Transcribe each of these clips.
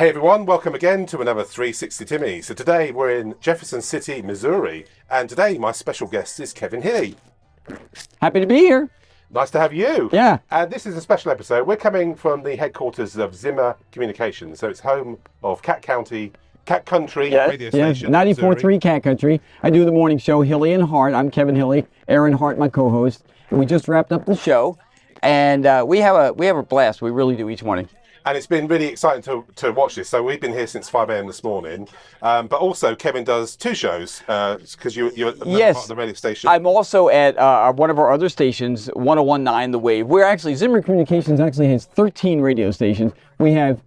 Hey everyone, welcome again to another 360 Timmy. So today we're in Jefferson City, Missouri, and today my special guest is Kevin Hilley. Happy to be here. Nice to have you. Yeah. And this is a special episode. We're coming from the headquarters of Zimmer Communications, so it's home of Cat Country radio station. 94.3 Cat Country. I do the morning show, Hilley and Hart. I'm Kevin Hilley. Aaron Hart, my co-host. We just wrapped up the show, and we have a blast. We really do each morning. And it's been really exciting to watch this. So we've been here since 5 a.m. this morning. But also, Kevin does two shows because you're part of the radio station. I'm also at one of our other stations, 101.9 The Wave. Zimmer Communications actually has 13 radio stations. We have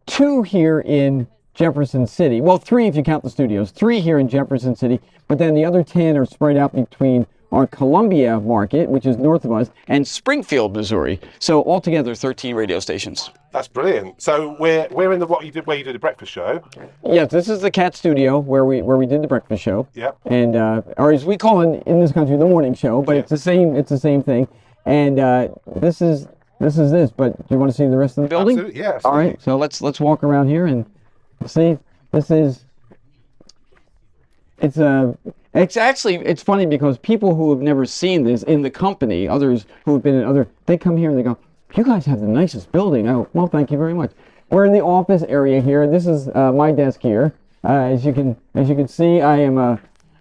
2 here in Jefferson City. Well, 3 if you count the studios. 3 here in Jefferson City. But then the other 10 are spread out between our Columbia market, which is north of us, and Springfield, Missouri. So altogether, 13 radio stations. That's brilliant. So we're in where you did the breakfast show. Yes, this is the Cat Studio where we did the breakfast show. Yep. And or as we call it in this country, the morning show. But it's the same thing. And this is. But do you want to see the rest of the building? Absolutely. Yes. All right. So let's walk around here and see. It's funny because people who have never seen this in the company, others who have been in they come here and they go, "You guys have the nicest building." Oh, well, thank you very much. We're in the office area here. This is my desk here. As you can see, I am a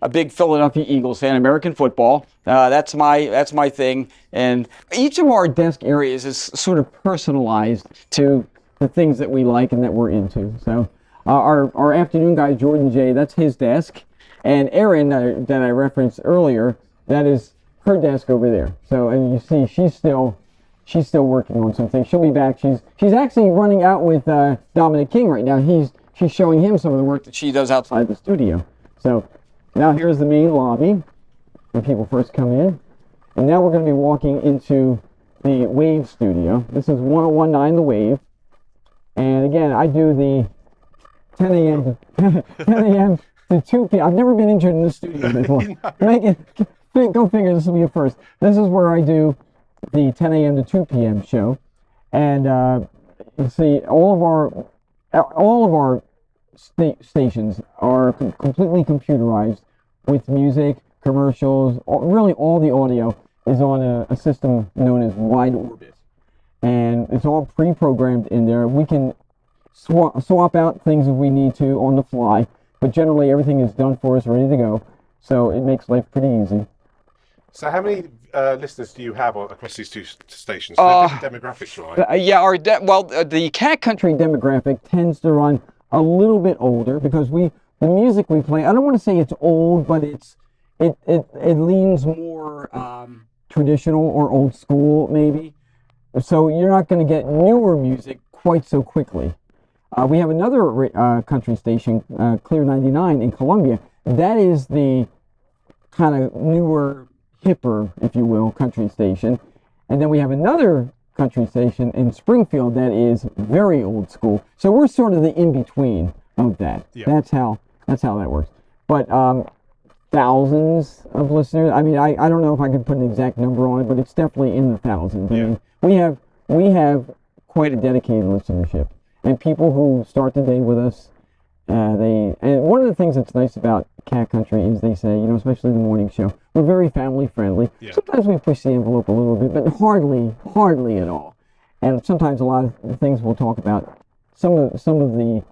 big Philadelphia Eagles fan. American football. That's my thing. And each of our desk areas is sort of personalized to the things that we like and that we're into. So our afternoon guy, Jordan J., that's his desk. And Erin, that I referenced earlier, that is her desk over there. So, and you see, she's still working on some things. She'll be back. She's actually running out with Dominic King right now. She's showing him some of the work that she does outside the studio. So now here's the main lobby when people first come in. And now we're going to be walking into the Wave studio. This is 101.9 The Wave. And again, I do the 10 a.m. to 2 p.m. I've never been injured in the studio before. Go figure, this will be a first. This is where I do the 10 a.m. to 2 p.m. show. And you see, all of our stations are completely computerized with music, commercials, really all the audio is on a system known as Wide Orbit. And it's all pre-programmed in there. We can swap out things if we need to on the fly. But generally, everything is done for us, ready to go. So it makes life pretty easy. So how many listeners do you have across these two stations? So different demographics, right? The Cat Country demographic tends to run a little bit older because the music we play, I don't want to say it's old, but it leans more traditional or old school, maybe. So you're not going to get newer music quite so quickly. We have another country station, Clear 99 in Columbia. That is the kind of newer, hipper, if you will, country station. And then we have another country station in Springfield that is very old school. So we're sort of the in-between of that. Yeah. That's how that works. But thousands of listeners. I mean, I don't know if I can put an exact number on it, but it's definitely in the thousands. Yeah. I mean, we have quite a dedicated listenership. And people who start the day with us, and one of the things that's nice about Cat Country is they say, especially the morning show, we're very family friendly. Yeah. Sometimes we push the envelope a little bit, but hardly at all. And sometimes a lot of the things we'll talk about, some of the,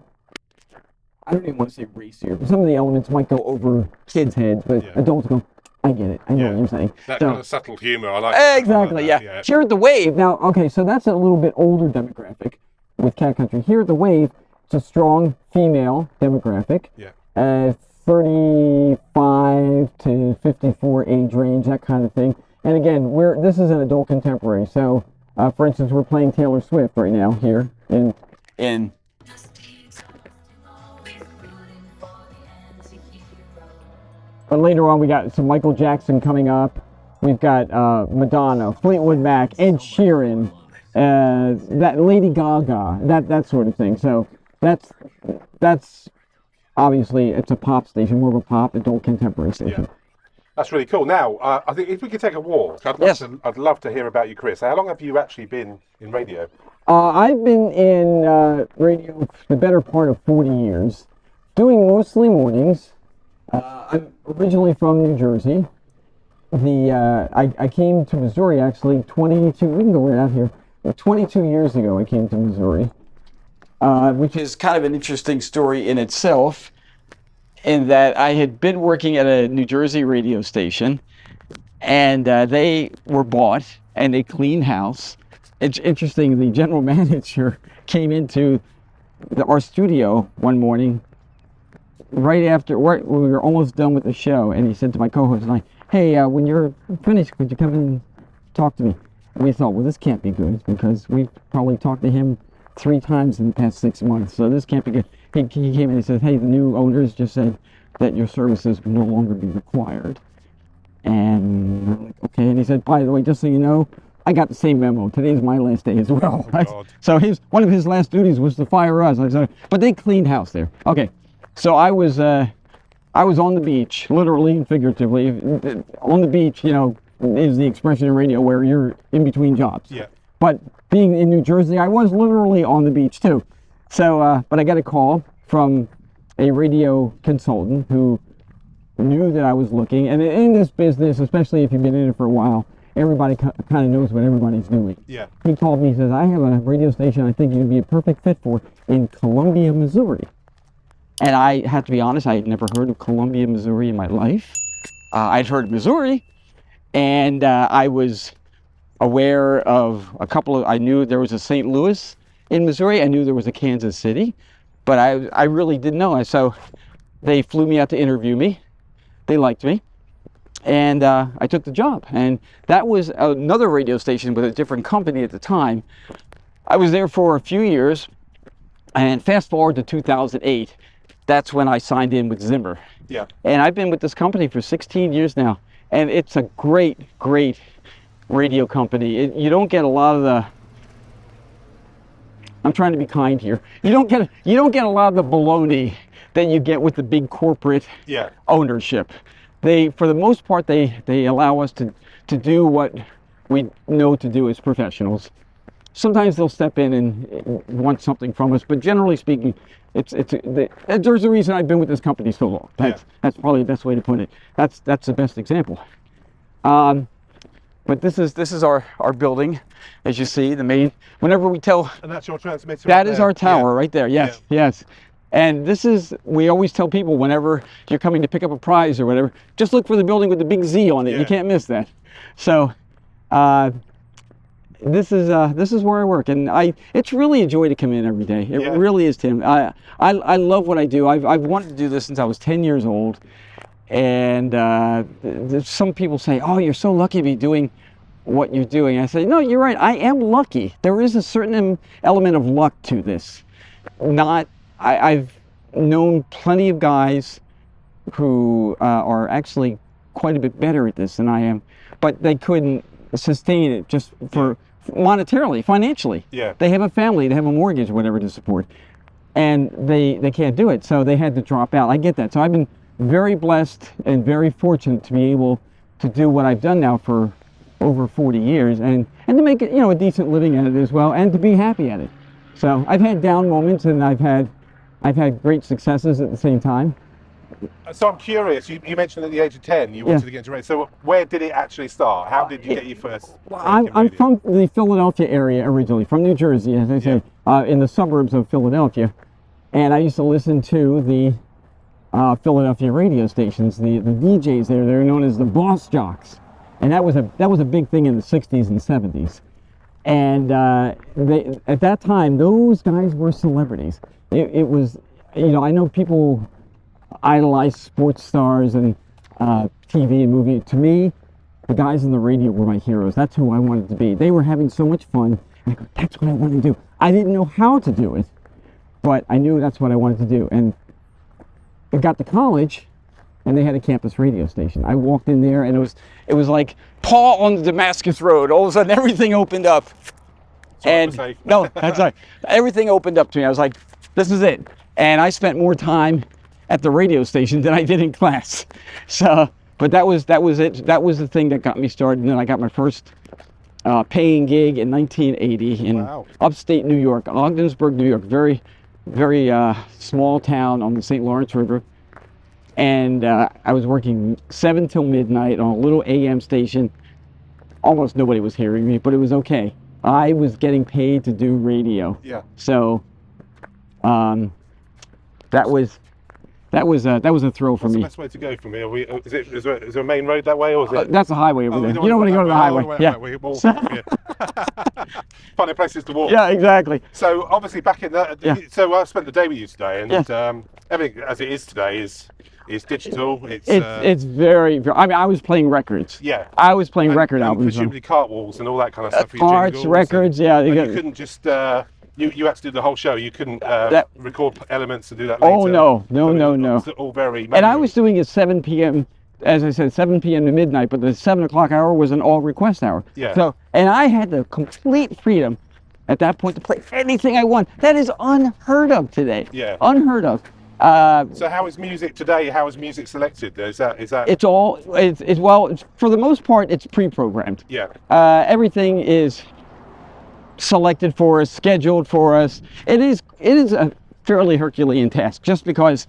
I don't even want to say racier, but some of the elements might go over kids' heads, but adults go, I get it. I know what you're saying. That kind of subtle humor, I like. Exactly, yeah. Here at the Wave, now, okay, so that's a little bit older demographic. With Cat Country. Here at the Wave, it's a strong female demographic. Yeah. 35 to 54 age range, that kind of thing. And again, this is an adult contemporary. So, for instance, we're playing Taylor Swift right now here in. But later on, we got some Michael Jackson coming up. We've got Madonna, Fleetwood Mac, Ed Sheeran. That Lady Gaga, that sort of thing. So that's obviously it's a pop station, more of a pop adult contemporary station. That's really cool. Now, I think if we could take a walk, I'd love to hear about your career. So how long have you actually been in radio? I've been in radio for the better part of 40 years, doing mostly mornings. I'm originally from New Jersey. I came to Missouri actually 22, we can go right out here, 22 years ago I came to Missouri, which is kind of an interesting story in itself, in that I had been working at a New Jersey radio station, and they were bought, and they cleaned house. It's interesting, the general manager came into our studio one morning, right after we were almost done with the show, and he said to my co-host and I, hey, when you're finished, could you come in and talk to me? And we thought, well, this can't be good, because we've probably talked to him 3 times in the past 6 months, so this can't be good. He came in and he said, hey, the new owners just said that your services will no longer be required. And I'm like, okay. And he said, by the way, just so you know, I got the same memo. Today's my last day as well. Oh, so one of his last duties was to fire us. I said, but they cleaned house there. Okay. So I was on the beach, literally and figuratively. On the beach, is the expression in radio where you're in between jobs. Yeah. But being in New Jersey, I was literally on the beach too. So, but I got a call from a radio consultant who knew that I was looking. And in this business, especially if you've been in it for a while, everybody kind of knows what everybody's doing. Yeah. He called me, he says, I have a radio station I think you'd be a perfect fit for in Columbia, Missouri. And I have to be honest, I had never heard of Columbia, Missouri in my life. I'd heard of Missouri, and I was aware of I knew there was a St. Louis in Missouri. I knew there was a Kansas City, but I really didn't know. So they flew me out to interview me. They liked me, and I took the job. And that was another radio station with a different company at the time. I was there for a few years, and fast forward to 2008. That's when I signed in with Zimmer. Yeah. And I've been with this company for 16 years now, and it's a great, great radio company. You don't get a lot of the, I'm trying to be kind here, you don't get a lot of the baloney that you get with the big corporate ownership. For the most part, they allow us to do what we know to do as professionals. Sometimes they'll step in and want something from us, but generally speaking, there's a reason I've been with this company so long. That's probably the best way to put it. That's the best example. But this is our building, as you see, the main. Whenever we tell, and that's your transmitter. That is our tower right there. Yes, yes. And we always tell people whenever you're coming to pick up a prize or whatever, just look for the building with the big Z on it. Yeah. You can't miss that. So, this is where I work, and it's really a joy to come in every day. It really is, Tim. I love what I do. I've wanted to do this since I was 10 years old. And some people say, oh, you're so lucky to be doing what you're doing. I say, no, you're right. I am lucky. There is a certain element of luck to this. I've known plenty of guys who are actually quite a bit better at this than I am, but they couldn't sustain it just for monetarily, financially. Yeah. They have a family, they have a mortgage, whatever to support, and they can't do it. So they had to drop out. I get that. So I've been very blessed and very fortunate to be able to do what I've done now for over 40 years and to make it, a decent living at it as well, and to be happy at it. So I've had down moments and I've had great successes at the same time. So I'm curious, you mentioned at the age of 10 you wanted to get into radio. So where did it actually start? How did you get your first? Well, I'm from the Philadelphia area originally, from New Jersey, as I say, in the suburbs of Philadelphia. And I used to listen to the Philadelphia radio stations, the DJs there. They're known as the boss jocks, and that was a big thing in the 60s and 70s. And at that time, those guys were celebrities. It was, I know people idolize sports stars and TV and movie. To me, the guys in the radio were my heroes. That's who I wanted to be. They were having so much fun. And I go, that's what I want to do. I didn't know how to do it, but I knew that's what I wanted to do. And I got to college, and they had a campus radio station. I walked in there, and it was like Paul on the Damascus Road. All of a sudden, everything opened up. No, that's right. Everything opened up to me. I was like, this is it. And I spent more time at the radio station than I did in class. So But that was it. That was the thing that got me started. And then I got my first paying gig in 1980 in upstate New York, Ogdensburg, New York. Very, very small town on the St. Lawrence River. And I was working 7 till midnight on a little AM station. Almost nobody was hearing me, but it was okay. I was getting paid to do radio. Yeah. So that was a thrill for me. What's the best way to go from here? Is there a main road that way, or is it? That's the highway over there. You don't want to go to the highway. Funny places to walk. Yeah, exactly. So obviously back in that, so I spent the day with you today, and everything as it is today is digital. It's very. I mean, I was playing records. Yeah. I was playing record albums. Presumably cart walls and all that kind of stuff. Arts, records, you couldn't just. You had to do the whole show. You couldn't record elements and do that later. Oh no. It's all very manual. And I was doing it 7 p.m. As I said, 7 p.m. to midnight, but the 7 o'clock hour was an all request hour. Yeah. So, and I had the complete freedom at that point to play anything I want. That is unheard of today. Yeah. Unheard of. So how is music today? How is music selected? Is that? It's well, for the most part, it's pre-programmed. Yeah. Everything is selected for us, scheduled for us. It is a fairly Herculean task, just because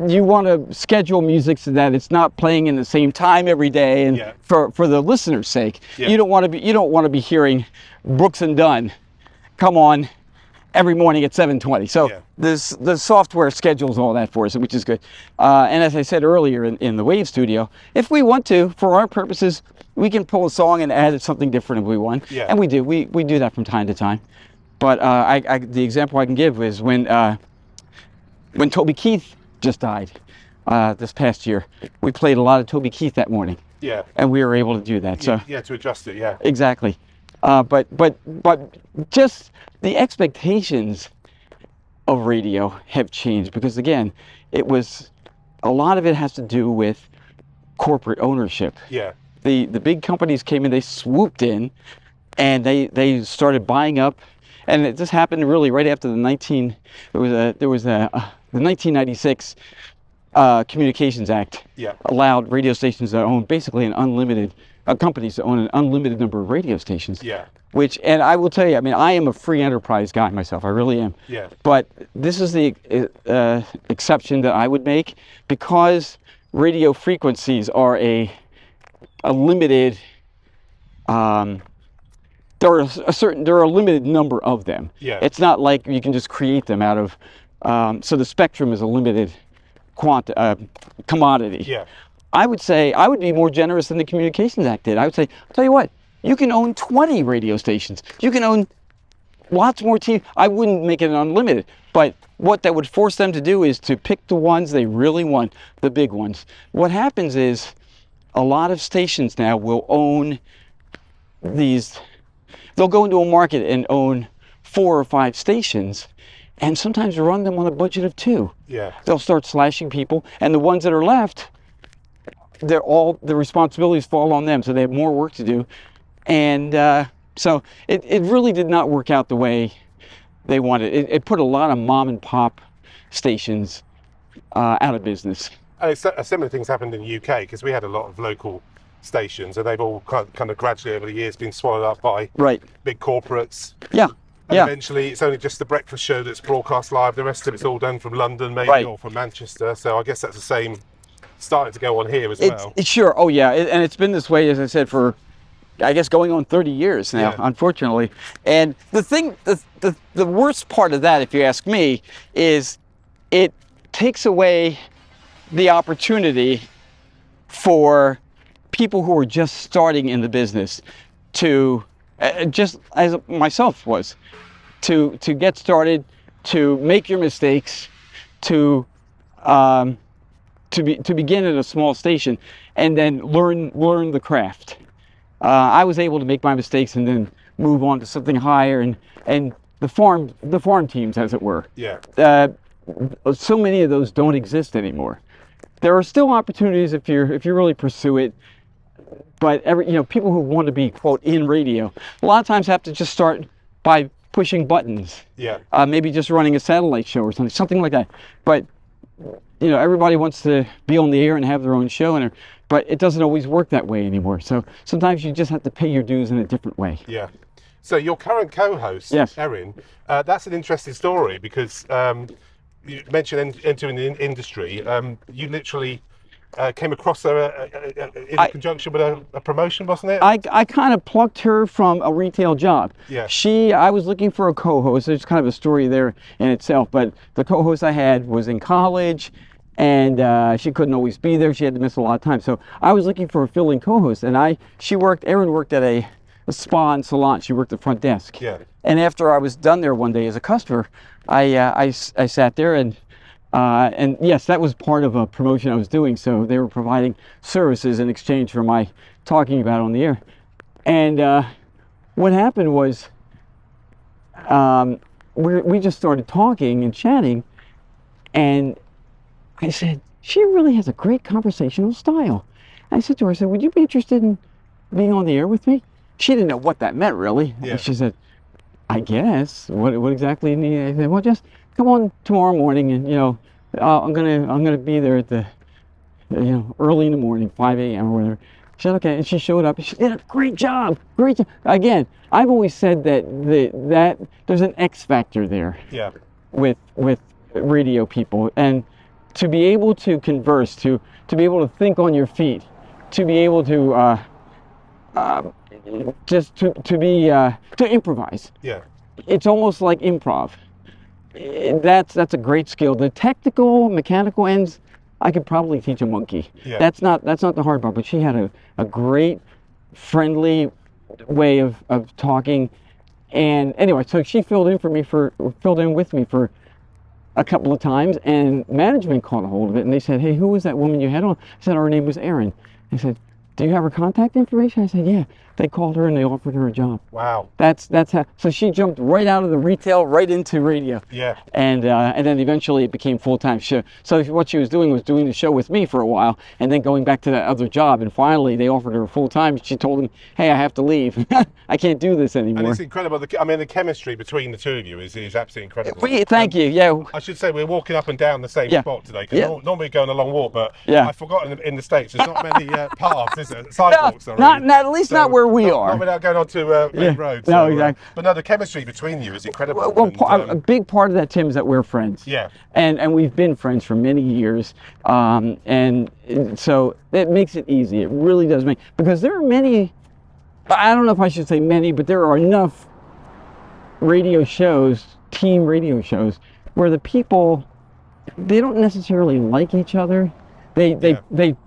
you want to schedule music so that it's not playing in the same time every day, and for the listener's sake. You don't want to be hearing Brooks and Dunn come on every morning at 7:20. So the software schedules all that for us, which is good. And as I said earlier in the Wave Studio, if we want to, for our purposes, we can pull a song and add something different if we want. Yeah. And we do. We do that from time to time. But the example I can give is when Toby Keith just died this past year. We played a lot of Toby Keith that morning. Yeah. And we were able to do that. So to adjust it. Yeah. Exactly. But just the expectations of radio have changed, because again, a lot of it has to do with corporate ownership. Yeah. The big companies came in, they swooped in, and they started buying up, and this happened really right after the 1996 Communications Act allowed radio stations to own basically an unlimited companies to own an unlimited number of radio stations. Yeah. And I will tell you, I mean, I am a free enterprise guy myself. I really am. Yeah. But this is the exception that I would make, because radio frequencies are a limited. There are a limited number of them. Yeah. It's not like you can just create them out of. So the spectrum is a limited commodity. Yeah. I would say I would be more generous than the Communications Act did. I would say, I'll tell you what, you can own 20 radio stations. You can own lots more TV. I wouldn't make it unlimited, but what that would force them to do is to pick the ones they really want, the big ones. What happens is a lot of stations now will own these. They'll go into a market and own 4 or 5 stations, and sometimes run them on a budget of 2. Yeah. They'll start slashing people, and the ones that are left, the responsibilities fall on them, so they have more work to do. And so it really did not work out the way they wanted. It put a lot of mom and pop stations out of business. And similar things happened in the UK, because we had a lot of local stations, and they've all kind of gradually over the years been swallowed up by big corporates. Yeah. And eventually it's only just the breakfast show that's broadcast live. The rest of it's all done from London, maybe, or from Manchester. So I guess that's the same starting to go on here as well. Sure. Oh, yeah. And it's been this way, as I said, for, I guess, going on 30 years now, unfortunately. And the thing, the worst part of that, if you ask me, is it takes away the opportunity for people who are just starting in the business to, just as myself was, to get started, to make your mistakes, to begin at a small station, and then learn the craft. I was able to make my mistakes and then move on to something higher, and the farm teams, as it were. Yeah. So many of those don't exist anymore. There are still opportunities if you really pursue it, but people who want to be, quote, in radio, a lot of times have to just start by pushing buttons. Yeah. Maybe just running a satellite show or something like that. But you know, everybody wants to be on the air and have their own show, but it doesn't always work that way anymore. So sometimes you just have to pay your dues in a different way. Yeah. So your current co-host, Yes. Erin, that's an interesting story because you mentioned entering the industry. You literally came across her in conjunction with a promotion, wasn't it? I kind of plucked her from a retail job. Yeah. I was looking for a co-host. There's kind of a story there in itself, but the co-host I had was in college, and she couldn't always be there. She had to miss a lot of time. So I was looking for a fill-in co-host, and Erin worked at a spa and salon. She worked the front desk. Yeah. And after I was done there one day as a customer, I sat there and yes, that was part of a promotion I was doing. So they were providing services in exchange for my talking about it on the air. And what happened was we just started talking and chatting, and I said, she really has a great conversational style. I said to her, I said, would you be interested in being on the air with me? She didn't know what that meant, really. Yeah. And she said, I guess. What exactly? I said, well, just come on tomorrow morning, and I'm gonna be there at the early in the morning, 5 a.m. or whatever. She said, okay, and she showed up, and she did a great job. Again, I've always said that there's an X factor there. Yeah. With radio people, and to be able to converse, to be able to think on your feet, to be able to just to improvise. Yeah. It's almost like improv. That's a great skill. The technical, mechanical ends, I could probably teach a monkey. Yeah. That's not the hard part. But she had a great, friendly way of talking. And anyway, so she filled in with me for a couple of times, and management caught a hold of it, and they said, hey, who was that woman you had on? I said, her name was Erin. They said, do you have her contact information? I said, yeah. They called her and they offered her a job. Wow. That's how. So she jumped right out of the retail right into radio. Yeah. And then eventually it became full-time show. So what she was doing the show with me for a while, and then going back to that other job. And finally they offered her full-time. She told them, hey, I have to leave. I can't do this anymore. And it's incredible. The chemistry between the two of you is absolutely incredible. Thank you. Yeah. I should say we're walking up and down the same spot today. Because normally we go on a long walk, but I've forgotten in the States there's not many paths, is there? Sidewalks. No, not at least not where we are. Not without going on to main roads. No, exactly. But no, the chemistry between you is incredible. Well, a big part of that, Tim, is that we're friends. Yeah. And we've been friends for many years. And so it makes it easy. It really does because there are many, I don't know if I should say many, but there are enough radio shows, team radio shows, where the people, they don't necessarily like each other. They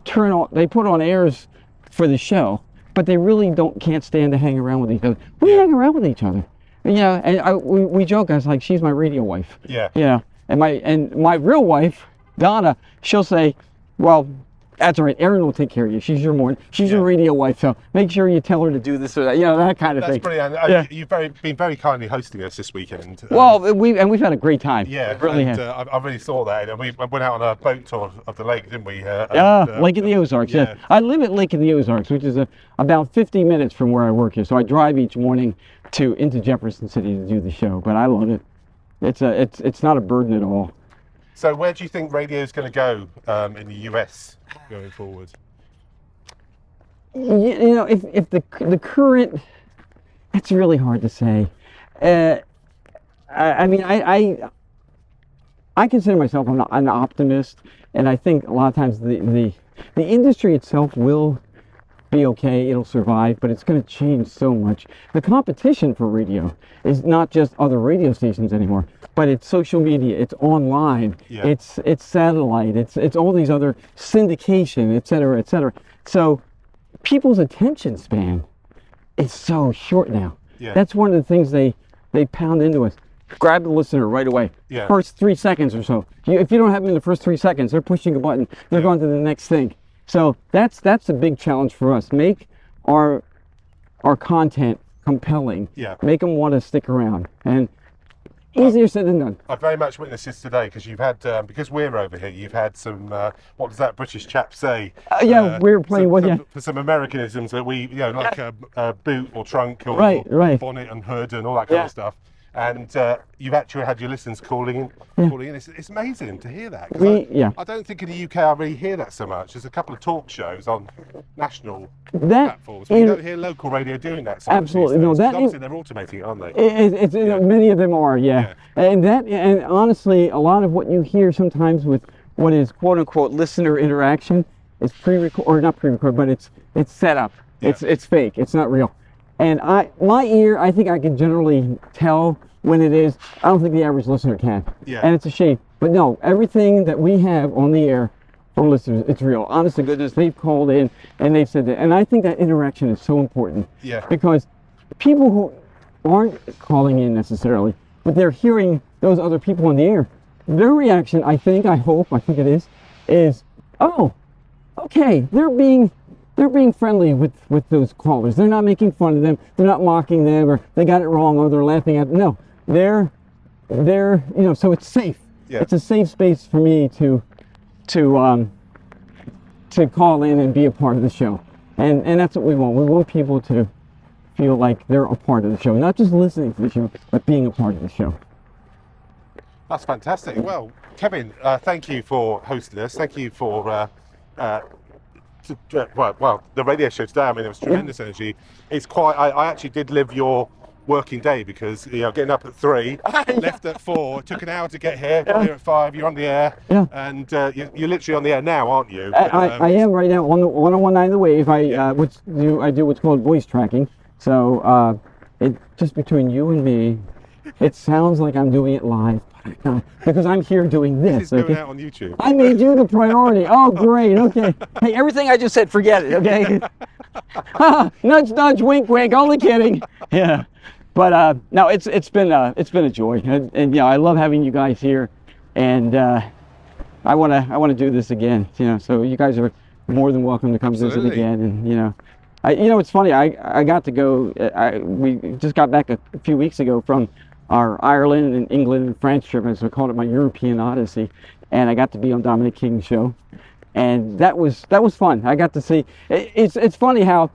put on airs for the show, but they really can't stand to hang around with each other. We hang around with each other, and we joke. I was like, she's my radio wife. Yeah. And my real wife, Donna, she'll say, well, that's all right, Erin will take care of you. She's your radio wife, so make sure you tell her to do this or that, that kind of thing. That's brilliant. You've been very kindly hosting us this weekend. Well, we've had a great time. Yeah, it really has. I really saw that. And we went out on a boat tour of the lake, didn't we? Lake of the Ozarks. Yeah. I live at Lake of the Ozarks, which is about 50 minutes from where I work here. So I drive each morning into Jefferson City to do the show. But I love it. It's not a burden at all. So where do you think radio is going to go in the US going forward? If the current, that's really hard to say. I consider myself an optimist, and I think a lot of times the industry itself will be okay, it'll survive, but it's going to change so much. The competition for radio is not just other radio stations anymore, but it's social media, it's online, it's satellite, it's all these other syndication, et cetera, et cetera. So people's attention span is so short now. Yeah. That's one of the things they pound into us. Grab the listener right away. Yeah. First 3 seconds or so. If you don't have them in the first 3 seconds, they're pushing a button. They're going to the next thing. So that's a big challenge for us. Make our content compelling. Yeah. Make them want to stick around. And easier said than done. I've very much witnessed this today because you've had, because we're over here, you've had some, what does that British chap say? We were playing for some Americanisms that we, like a boot or trunk or right. bonnet and hood and all that kind of stuff. and you've actually had your listeners calling in. It's amazing to hear that. 'Cause I don't think in the UK I really hear that so much. There's a couple of talk shows on national platforms, but you don't hear local radio doing that so much. Absolutely, no. Obviously they're automating it, aren't they? Many of them are, and honestly, a lot of what you hear sometimes with what is quote unquote listener interaction is pre-record, or not pre-record, but it's set up. Yeah. It's fake. It's not real. And my ear, I think I can generally tell when it is. I don't think the average listener can. Yeah. And it's a shame. But no, everything that we have on the air from listeners, it's real. Honest to goodness, they've called in and they've said that. And I think that interaction is so important. Yeah. Because people who aren't calling in necessarily, but they're hearing those other people on the air, their reaction, I think it is, oh, okay, they're being friendly with those callers. They're not making fun of them. They're not mocking them, or they got it wrong, or they're laughing at them. No, they're so it's safe. Yeah. It's a safe space for me to call in and be a part of the show. And that's what we want. We want people to feel like they're a part of the show, not just listening to the show, but being a part of the show. That's fantastic. Well, Kevin, thank you for hosting us. Thank you for the radio show today. I mean, there was tremendous energy. It's quite. I actually did live your working day because getting up at 3, left at 4, took an hour to get here. Got here at 5. You're on the air, and you're literally on the air now, aren't you? I am right now on the 101.9 The Wave. I do what's called voice tracking. So it just between you and me, it sounds like I'm doing it live. Because I'm here doing this. This is going out on YouTube. I made you the priority. Oh, great. Okay. Hey, everything I just said, forget it. Okay. Nudge, nudge, wink, wink. Only kidding. Yeah. But no, it's been a joy, and I love having you guys here, and I wanna do this again. So you guys are more than welcome to come visit again, and it's funny. I got to go. We just got back a few weeks ago from our Ireland and England and France trip, as we called it, my European Odyssey, and I got to be on Dominic King's show, and that was fun. I got to see. It's funny how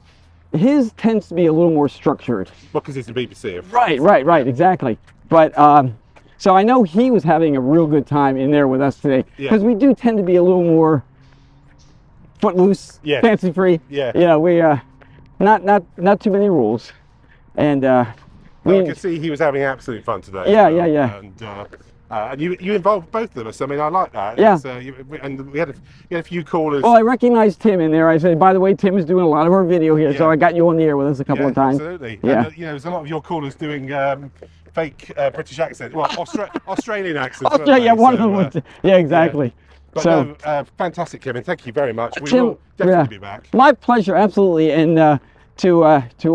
his tends to be a little more structured. Well, because it's the BBC. Right, exactly. But so I know he was having a real good time in there with us today, because we do tend to be a little more footloose, fancy free. Yeah. We not too many rules, and. I could see he was having absolute fun today. Yeah. And you involved both of us. I mean, I like that. Yeah. And we had a few callers. Well, I recognized Tim in there. I said, by the way, Tim is doing a lot of our video here, so I got you on the air with us a couple of times. Absolutely. Yeah. And, there's a lot of your callers doing fake British accents. Well, Australian accents. One of them was. Yeah, exactly. Yeah. But fantastic, Kevin. Thank you very much. We will definitely be back. My pleasure, absolutely. And to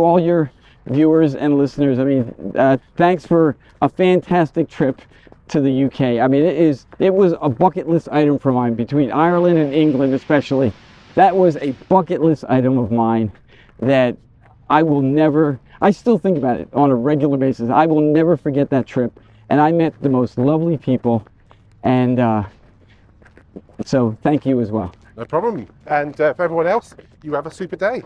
all your viewers and listeners, I mean, thanks for a fantastic trip to the UK. I mean, it was a bucket list item for mine, between Ireland and England especially. That was a bucket list item of mine that I still think about it on a regular basis. I will never forget that trip, and I met the most lovely people, and so thank you as well. No problem. And for everyone else, you have a super day.